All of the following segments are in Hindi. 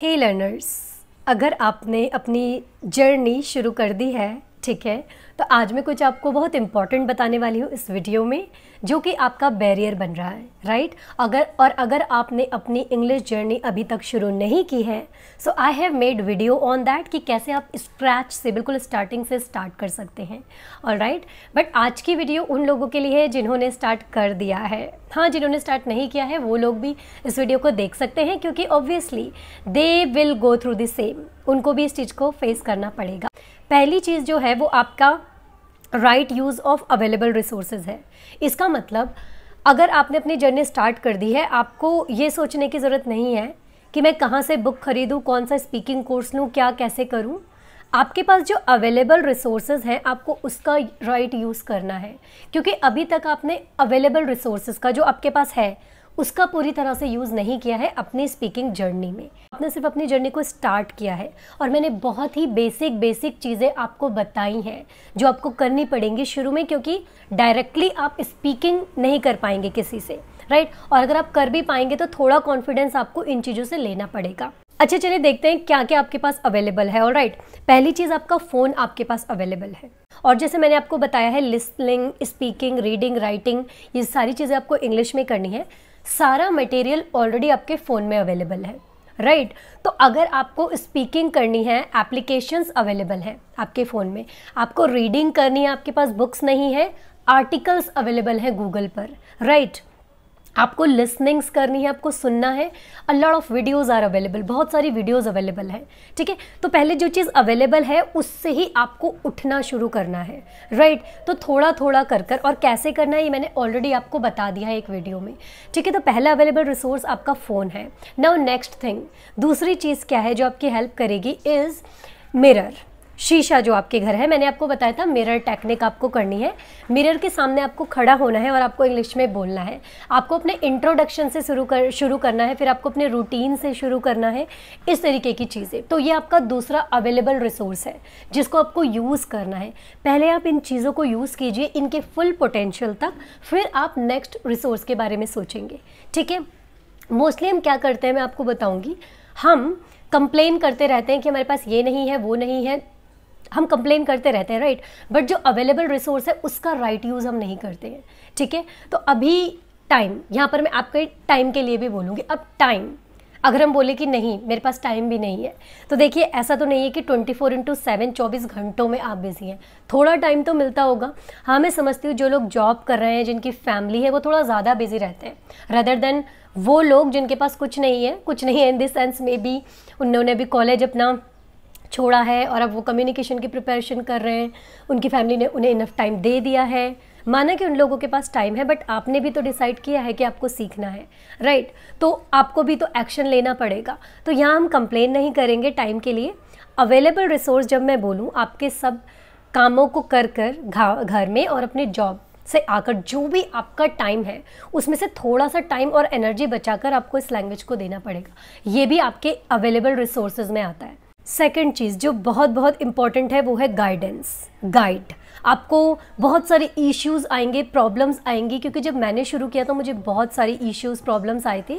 हे लर्नर्स, अगर आपने अपनी जर्नी शुरू कर दी है, ठीक है, तो आज मैं कुछ आपको बहुत इम्पॉर्टेंट बताने वाली हूँ इस वीडियो में, जो कि आपका बैरियर बन रहा है, राइट। अगर आपने अपनी इंग्लिश जर्नी अभी तक शुरू नहीं की है, so I have made video on that कि कैसे आप स्क्रैच से, बिल्कुल स्टार्टिंग से स्टार्ट कर सकते हैं, ऑलराइट। बट आज की वीडियो उन लोगों के लिए है जिन्होंने स्टार्ट कर दिया है। हाँ, जिन्होंने स्टार्ट नहीं किया है वो लोग भी इस वीडियो को देख सकते हैं, क्योंकि obviously they will go through the same, उनको भी इस चीज़ को फेस करना पड़ेगा। पहली चीज़ जो है वो आपका right use of available resources है। इसका मतलब अगर आपने अपनी जर्नी स्टार्ट कर दी है, आपको ये सोचने की ज़रूरत नहीं है कि मैं कहाँ से बुक खरीदूँ, कौन सा स्पीकिंग कोर्स लूँ, क्या कैसे करूँ। आपके पास जो अवेलेबल रिसोर्सेज हैं आपको उसका राइट यूज़ करना है, क्योंकि अभी तक आपने अवेलेबल रिसोर्सेज का जो आपके पास है उसका पूरी तरह से यूज़ नहीं किया है अपनी स्पीकिंग जर्नी में। आपने सिर्फ अपनी जर्नी को स्टार्ट किया है और मैंने बहुत ही बेसिक चीज़ें आपको बताई हैं जो आपको करनी पड़ेंगी शुरू में, क्योंकि डायरेक्टली आप स्पीकिंग नहीं कर पाएंगे किसी से, राइट। और अगर आप कर भी पाएंगे तो थोड़ा कॉन्फिडेंस आपको इन चीज़ों से लेना पड़ेगा। अच्छा, चलिए देखते हैं क्या क्या आपके पास अवेलेबल है, ऑलराइट। पहली चीज़, आपका फ़ोन आपके पास अवेलेबल है, और जैसे मैंने आपको बताया है लिसनिंग, स्पीकिंग, रीडिंग, राइटिंग, ये सारी चीज़ें आपको इंग्लिश में करनी है। सारा मटेरियल ऑलरेडी आपके फ़ोन में अवेलेबल है, राइट। तो अगर आपको स्पीकिंग करनी है, एप्लीकेशंस अवेलेबल हैं आपके फ़ोन में। आपको रीडिंग करनी है, आपके पास बुक्स नहीं है, आर्टिकल्स अवेलेबल हैं गूगल पर, राइट। आपको लिसनिंग्स करनी है, आपको सुनना है, a lot of videos are available, बहुत सारी वीडियोज़ अवेलेबल हैं, ठीक है। तो पहले जो चीज़ अवेलेबल है उससे ही आपको उठना शुरू करना है, राइट। तो थोड़ा थोड़ा कर और कैसे करना है ये मैंने ऑलरेडी आपको बता दिया है एक वीडियो में, ठीक है। तो पहला अवेलेबल रिसोर्स आपका फ़ोन है। नाउ नेक्स्ट थिंग, दूसरी चीज़ क्या है जो आपकी हेल्प करेगी इज़ मिरर, शीशा जो आपके घर है। मैंने आपको बताया था मिरर टेक्निक आपको करनी है। मिरर के सामने आपको खड़ा होना है और आपको इंग्लिश में बोलना है। आपको अपने इंट्रोडक्शन से शुरू करना है, फिर आपको अपने रूटीन से शुरू करना है, इस तरीके की चीज़ें। तो ये आपका दूसरा अवेलेबल रिसोर्स है जिसको आपको यूज़ करना है। पहले आप इन चीज़ों को यूज़ कीजिए इनके फुल पोटेंशियल तक, फिर आप नेक्स्ट रिसोर्स के बारे में सोचेंगे, ठीक है। मोस्टली हम क्या करते हैं मैं आपको बताऊँगी, हम कंप्लेन करते रहते हैं कि हमारे पास ये नहीं है, वो नहीं है, हम कंप्लेन करते रहते हैं, राइट। बट जो अवेलेबल रिसोर्स है उसका राइट यूज़ हम नहीं करते हैं, ठीक है। तो अभी टाइम, यहाँ पर मैं आपके टाइम के लिए भी बोलूँगी। अब टाइम, अगर हम बोले कि नहीं मेरे पास टाइम भी नहीं है, तो देखिए ऐसा तो नहीं है कि 24/7 24 घंटों में आप बिजी हैं। थोड़ा टाइम तो मिलता होगा। हाँ, मैं समझती हूँ जो लोग जॉब कर रहे हैं, जिनकी फैमिली है, वो थोड़ा ज़्यादा बिजी रहते हैं रदर देन वो लोग जिनके पास कुछ नहीं है इन दिस सेंस में भी उन्होंने भी कॉलेज अपना छोड़ा है और अब वो कम्युनिकेशन की प्रिपरेशन कर रहे हैं, उनकी फैमिली ने उन्हें इनफ टाइम दे दिया है। माना कि उन लोगों के पास टाइम है, बट आपने भी तो डिसाइड किया है कि आपको सीखना है, राइट। तो आपको भी तो एक्शन लेना पड़ेगा। तो यहाँ हम कंप्लेन नहीं करेंगे टाइम के लिए। अवेलेबल रिसोर्स जब मैं बोलूँ, आपके सब कामों को कर घर में और अपने जॉब से आकर जो भी आपका टाइम है उसमें से थोड़ा सा टाइम और एनर्जी बचाकर आपको इस लैंग्वेज को देना पड़ेगा। ये भी आपके अवेलेबल रिसोर्सेज में आता है। सेकेंड चीज़ जो बहुत इंपॉर्टेंट है वो है गाइडेंस, गाइड। आपको बहुत सारे इश्यूज़ आएंगे, प्रॉब्लम्स आएंगी, क्योंकि जब मैंने शुरू किया तो मुझे बहुत सारी इश्यूज़, प्रॉब्लम्स आए थे,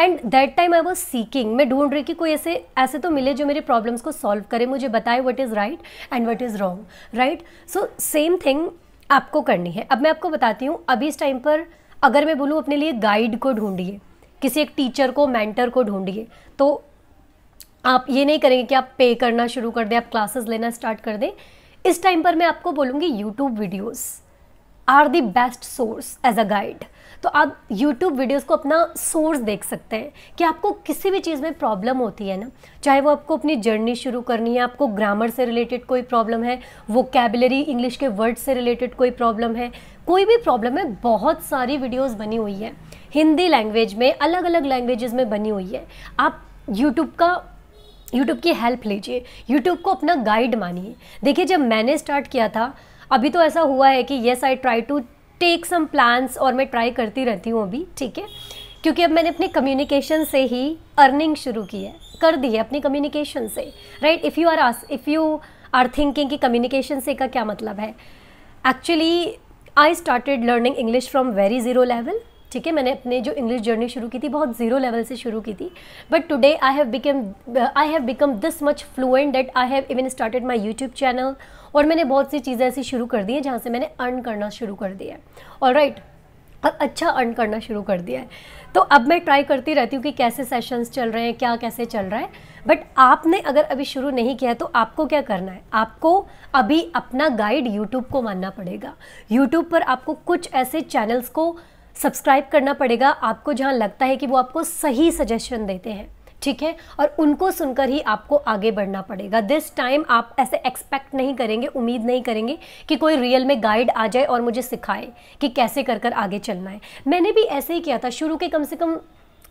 and that time I was seeking, मैं ढूंढ रही कि कोई ऐसे तो मिले जो मेरे प्रॉब्लम्स को सॉल्व करे, मुझे बताए what is right and what is wrong, right. So same thing आपको करनी है। अब मैं आपको बताती हूँ, अभी इस टाइम पर अगर मैं बोलूँ अपने लिए गाइड को ढूंढिए, किसी एक टीचर को, मेंटर को ढूंढिए, तो आप ये नहीं करेंगे कि आप पे करना शुरू कर दें, आप क्लासेस लेना स्टार्ट कर दें। इस टाइम पर मैं आपको बोलूँगी YouTube videos are the best source as a guide. तो आप यूट्यूब वीडियोस को अपना सोर्स देख सकते हैं कि आपको किसी भी चीज़ में प्रॉब्लम होती है ना, चाहे वो आपको अपनी जर्नी शुरू करनी है, आपको ग्रामर से रिलेटेड कोई प्रॉब्लम है, वोकैबुलरी इंग्लिश के वर्ड से रिलेटेड कोई प्रॉब्लम है, कोई भी प्रॉब्लम है, बहुत सारी वीडियोज़ बनी हुई है हिंदी लैंग्वेज में, अलग अलग लैंग्वेजेस में बनी हुई है। आप यूट्यूब की हेल्प लीजिए, यूट्यूब को अपना गाइड मानिए। देखिए जब मैंने स्टार्ट किया था, अभी तो ऐसा हुआ है कि yes I try to take some plans, और मैं ट्राई करती रहती हूँ अभी, ठीक है, क्योंकि अब मैंने अपनी कम्युनिकेशन से ही अर्निंग शुरू की है, कर दी है अपनी कम्युनिकेशन से, right. If you are thinking कि कम्युनिकेशन से का क्या मतलब है, actually I started learning English from very zero level, ठीक है। मैंने अपने जो इंग्लिश जर्नी शुरू की थी बहुत ज़ीरो लेवल से शुरू की थी, but today I have become this much fluent that I have even started my YouTube channel, और मैंने बहुत सी चीज़ें ऐसी शुरू कर दी हैं जहाँ से मैंने अर्न करना शुरू कर दिया है। ऑलराइट, अब अच्छा अर्न करना शुरू कर दिया है। तो अब मैं ट्राई करती रहती हूँ कि कैसे सेशंस चल रहे हैं, क्या कैसे चल रहा है। बट आपने अगर अभी शुरू नहीं किया है तो आपको क्या करना है, आपको अभी अपना गाइड यूट्यूब को मानना पड़ेगा। यूट्यूब पर आपको कुछ ऐसे चैनल्स को सब्सक्राइब करना पड़ेगा आपको जहाँ लगता है कि वो आपको सही सजेशन देते हैं, ठीक है, और उनको सुनकर ही आपको आगे बढ़ना पड़ेगा। दिस टाइम आप ऐसे एक्सपेक्ट नहीं करेंगे, उम्मीद नहीं करेंगे कि कोई रियल में गाइड आ जाए और मुझे सिखाए कि कैसे कर कर आगे चलना है। मैंने भी ऐसे ही किया था शुरू के कम से कम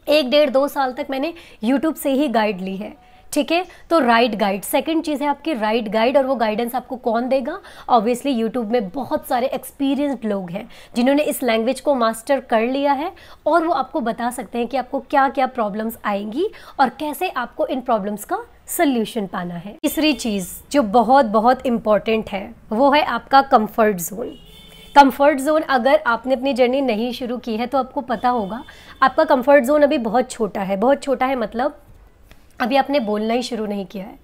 1-1.5-2 साल तक मैंने यूट्यूब से ही गाइड ली है, ठीक है। तो राइट गाइड, सेकंड चीज़ है आपकी राइट गाइड, और वो गाइडेंस आपको कौन देगा? ऑब्वियसली यूट्यूब में बहुत सारे एक्सपीरियंस्ड लोग हैं जिन्होंने इस लैंग्वेज को मास्टर कर लिया है, और वो आपको बता सकते हैं कि आपको क्या क्या प्रॉब्लम्स आएंगी और कैसे आपको इन प्रॉब्लम्स का सल्यूशन पाना है। तीसरी चीज़ जो बहुत बहुत इम्पॉर्टेंट है वो है आपका कंफर्ट जोन। कंफर्ट जोन, अगर आपने अपनी जर्नी नहीं शुरू की है तो आपको पता होगा आपका कंफर्ट जोन अभी बहुत छोटा है। बहुत छोटा है मतलब अभी आपने बोलना ही शुरू नहीं किया है।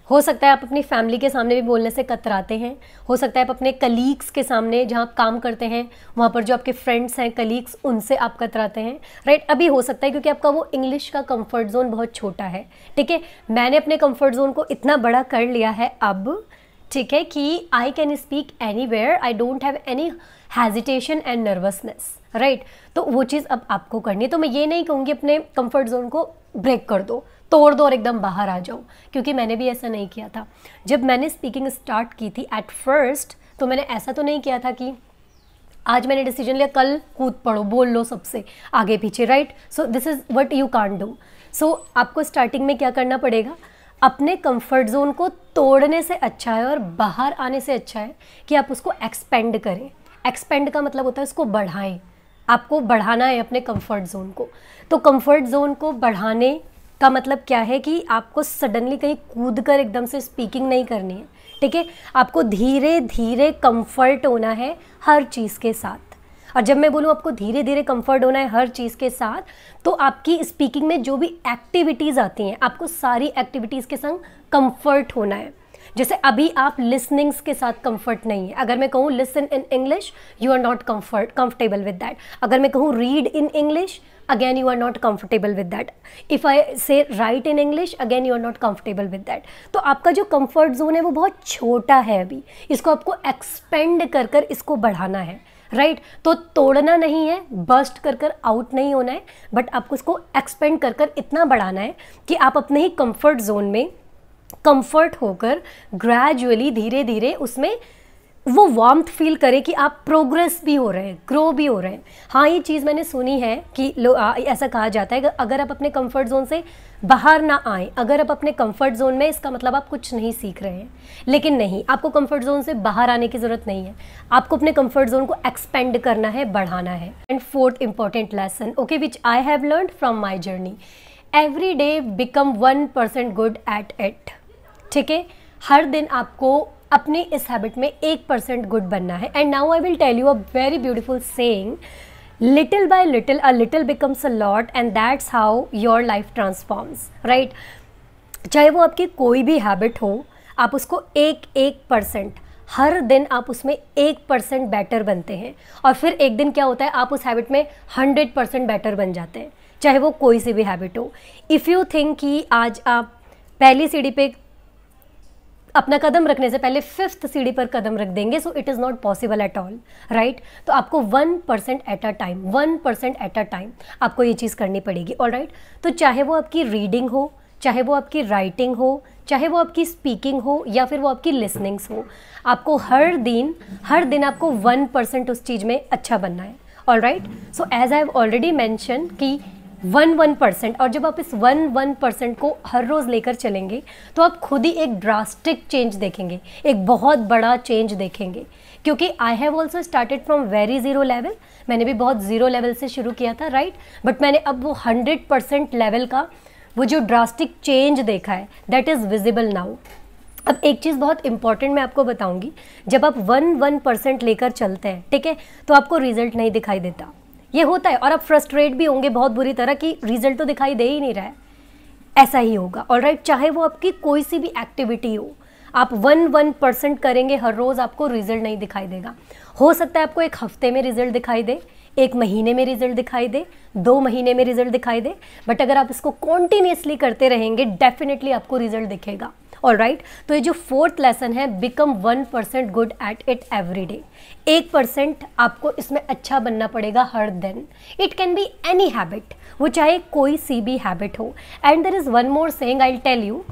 हो सकता है आप अपनी फैमिली के सामने भी बोलने से कतराते हैं, हो सकता है आप अपने कलीग्स के सामने जहाँ आप काम करते हैं वहाँ पर जो आपके फ्रेंड्स हैं, कलीग्स, उनसे आप कतराते हैं, राइट। अभी हो सकता है क्योंकि आपका वो इंग्लिश का कंफर्ट जोन बहुत छोटा है, ठीक है। मैंने अपने कंफर्ट जोन को इतना बड़ा कर लिया है अब, ठीक है, कि I can speak anywhere, I don't have any hesitation and nervousness, right. तो वो चीज़ अब आपको करनी है। तो मैं ये नहीं कहूँगी अपने कंफर्ट जोन को ब्रेक कर दो, तोड़ दो और एकदम बाहर आ जाओ, क्योंकि मैंने भी ऐसा नहीं किया था। जब मैंने स्पीकिंग स्टार्ट की थी एट फर्स्ट, तो मैंने ऐसा तो नहीं किया था कि आज मैंने डिसीजन लिया कल कूद पड़ो, बोल लो सबसे आगे पीछे, right. So this is what you can't do. So आपको स्टार्टिंग में क्या करना पड़ेगा, अपने कंफर्ट जोन को तोड़ने से अच्छा है और बाहर आने से अच्छा है कि आप उसको एक्सपेंड करें। एक्सपेंड का मतलब होता है उसको बढ़ाएं, आपको बढ़ाना है अपने कंफर्ट जोन को। तो कंफर्ट जोन को बढ़ाने का मतलब क्या है कि आपको सडनली कहीं कूद कर एकदम से स्पीकिंग नहीं करनी है, ठीक है। आपको धीरे धीरे कंफर्ट होना है हर चीज़ के साथ। और जब मैं बोलूँ आपको धीरे धीरे कंफर्ट होना है हर चीज़ के साथ, तो आपकी स्पीकिंग में जो भी एक्टिविटीज़ आती हैं आपको सारी एक्टिविटीज़ के संग कंफर्ट होना है। जैसे अभी आप लिसनिंग्स के साथ कंफर्ट नहीं है। अगर मैं कहूँ listen in English, you are not comfortable with that. अगर मैं कहूँ read in English, again you are not comfortable with that. If I say write in English, again you are not comfortable with that. तो आपका जो comfort zone है वो बहुत छोटा है अभी, इसको आपको एक्सपेंड कर कर इसको बढ़ाना है, राइट। तो तोड़ना नहीं है, बस्ट कर कर आउट नहीं होना है, बट आपको इसको एक्सपेंड कर कर इतना बढ़ाना है कि आप अपने ही कंफर्ट जोन में कंफर्ट होकर ग्रेजुअली धीरे धीरे उसमें वो वार्मथ फील करे कि आप प्रोग्रेस भी हो रहे हैं, ग्रो भी हो रहे हैं। हाँ, ये चीज़ मैंने सुनी है कि ऐसा कहा जाता है कि अगर आप अपने कंफर्ट जोन से बाहर ना आएँ, अगर आप अपने कंफर्ट जोन में, इसका मतलब आप कुछ नहीं सीख रहे हैं। लेकिन नहीं, आपको कंफर्ट जोन से बाहर आने की ज़रूरत नहीं है, आपको अपने कंफर्ट जोन को एक्सपेंड करना है, बढ़ाना है। And fourth important lesson, okay, which I have learned from my journey, every day become 1% good at it, ठीक है। हर दिन आपको अपनी इस हैबिट में 1% गुड बनना है। And now I will tell you a very beautiful saying, little by little a little becomes a lot, and that's how your life transforms, right. चाहे वो आपकी कोई भी हैबिट हो, आप उसको 1% हर दिन आप उसमें 1% बेटर बनते हैं, और फिर एक दिन क्या होता है, आप उस हैबिट में 100% बेटर बन जाते हैं, चाहे वो कोई सी भी हैबिट हो। इफ़ यू थिंक कि आज आप पहली सीढ़ी पे अपना कदम रखने से पहले 5th सीढ़ी पर कदम रख देंगे, so it is not possible at all, right. तो आपको 1% at a time, 1% at a time आपको ये चीज़ करनी पड़ेगी, ऑल राइट। तो चाहे वो आपकी रीडिंग हो, चाहे वो आपकी राइटिंग हो, चाहे वो आपकी स्पीकिंग हो, या फिर वो आपकी लिसनिंग्स हो, आपको हर दिन आपको 1% उस चीज़ में अच्छा बनना है, all right. So as I have already mention कि 1% और जब आप इस 1% को हर रोज़ लेकर चलेंगे तो आप खुद ही एक ड्रास्टिक चेंज देखेंगे, एक बहुत बड़ा चेंज देखेंगे। क्योंकि I have also started from very zero level, मैंने भी बहुत ज़ीरो लेवल से शुरू किया था, राइट। बट मैंने अब वो 100% लेवल का वो जो ड्रास्टिक चेंज देखा है, दैट इज़ विजिबल नाउ। अब एक चीज़ बहुत इंपॉर्टेंट मैं आपको बताऊंगी, जब आप 1% लेकर चलते हैं, ठीक है, तो आपको रिजल्ट नहीं दिखाई देता। ये होता है, और आप फ्रस्ट्रेट भी होंगे बहुत बुरी तरह कि रिजल्ट तो दिखाई दे ही नहीं रहा है। ऐसा ही होगा, ऑलराइट। चाहे वो आपकी कोई सी भी एक्टिविटी हो, आप 1% करेंगे हर रोज़, आपको रिजल्ट नहीं दिखाई देगा। हो सकता है आपको एक हफ्ते में रिजल्ट दिखाई दे, 1 महीने में रिजल्ट दिखाई दे, 2 महीने में रिजल्ट दिखाई दे, बट अगर आप इसको कॉन्टिन्यूसली करते रहेंगे डेफिनेटली आपको रिजल्ट दिखेगा, ऑलराइट। तो ये जो 4th लेसन है, become 1% good at it every day. 1% आपको इसमें अच्छा बनना पड़ेगा हर दिन। It can be any habit, वो चाहे कोई सी भी हैबिट हो। And there is one more saying I will tell you,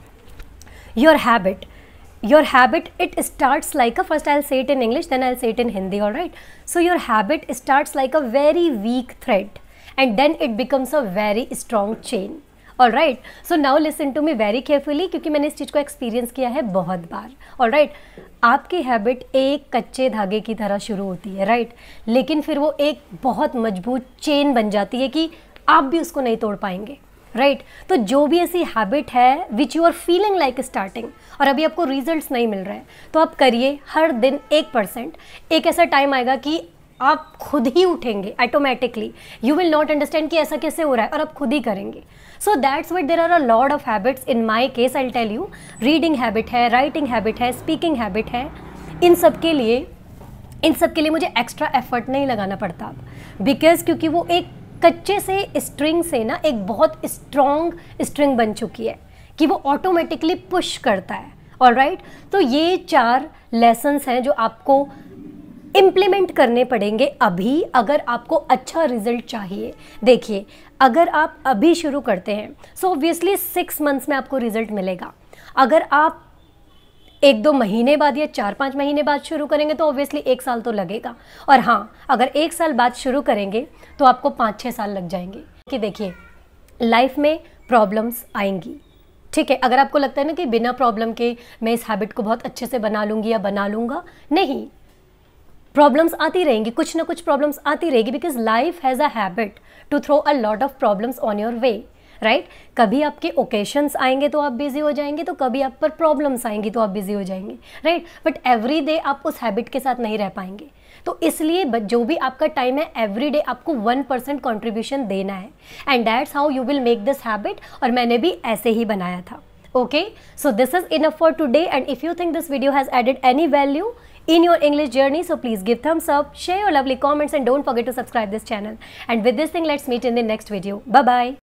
your habit, it starts like a, first I'll say it in English, then I'll say it in Hindi, all right. So your habit starts like a very weak thread and then it becomes a very strong chain, all right. So now listen to me very carefully, क्योंकि मैंने इस चीज़ को एक्सपीरियंस किया है बहुत बार, all right. आपकी हैबिट एक कच्चे धागे की तरह शुरू होती है, राइट, लेकिन फिर वो एक बहुत मजबूत चेन बन जाती है कि आप भी उसको नहीं तोड़ पाएंगे, राइट। तो जो भी ऐसी हैबिट है which you are feeling like starting और अभी आपको रिजल्ट्स नहीं मिल रहे हैं, तो आप करिए हर दिन 1%। एक ऐसा टाइम आएगा कि आप खुद ही उठेंगे automatically, you will not understand कि ऐसा कैसे हो रहा है, और आप खुद ही करेंगे। So that's what there are a lot of habits. In my case I will tell you, reading habit है, राइटिंग हैबिट है, स्पीकिंग हैबिट है। इन सब के लिए मुझे एक्स्ट्रा एफर्ट नहीं लगाना पड़ता, बिकॉज क्योंकि वो एक कच्चे से स्ट्रिंग से ना एक बहुत स्ट्रॉन्ग स्ट्रिंग बन चुकी है कि वो ऑटोमेटिकली पुश करता है, ऑलराइट। तो ये 4 लेसन्स हैं जो आपको इम्प्लीमेंट करने पड़ेंगे अभी, अगर आपको अच्छा रिजल्ट चाहिए। देखिए, अगर आप अभी शुरू करते हैं सो ऑब्वियसली 6 मंथ्स में आपको रिजल्ट मिलेगा। अगर आप 1-2 महीने बाद या 4-5 महीने बाद शुरू करेंगे तो ऑब्वियसली 1 साल तो लगेगा, और हाँ, अगर 1 साल बाद शुरू करेंगे तो आपको 5-6 साल लग जाएंगे। कि देखिए, लाइफ में प्रॉब्लम्स आएंगी, ठीक है। अगर आपको लगता है ना कि बिना प्रॉब्लम के मैं इस हैबिट को बहुत अच्छे से बना लूँगी या बना लूँगा, नहीं, प्रॉब्लम्स आती रहेंगी, कुछ ना कुछ प्रॉब्लम्स आती रहेगी, because life has a habit to throw a lot of problems on your way, right. कभी आपके ओकेशंस आएंगे तो आप बिजी हो जाएंगे, तो कभी आप पर प्रॉब्लम्स आएंगी तो आप बिजी हो जाएंगे, राइट। बट एवरी डे आप उस हैबिट के साथ नहीं रह पाएंगे, तो इसलिए जो भी आपका टाइम है एवरी डे आपको 1% कॉन्ट्रीब्यूशन देना है, and that's how you will make this habit. और मैंने भी ऐसे ही बनाया था, okay. So this is enough for today, and if you think this video has added any value in your English journey, so please give thumbs up, share your lovely comments, and don't forget to subscribe this channel. And with this thing, let's meet in the next video. Bye bye.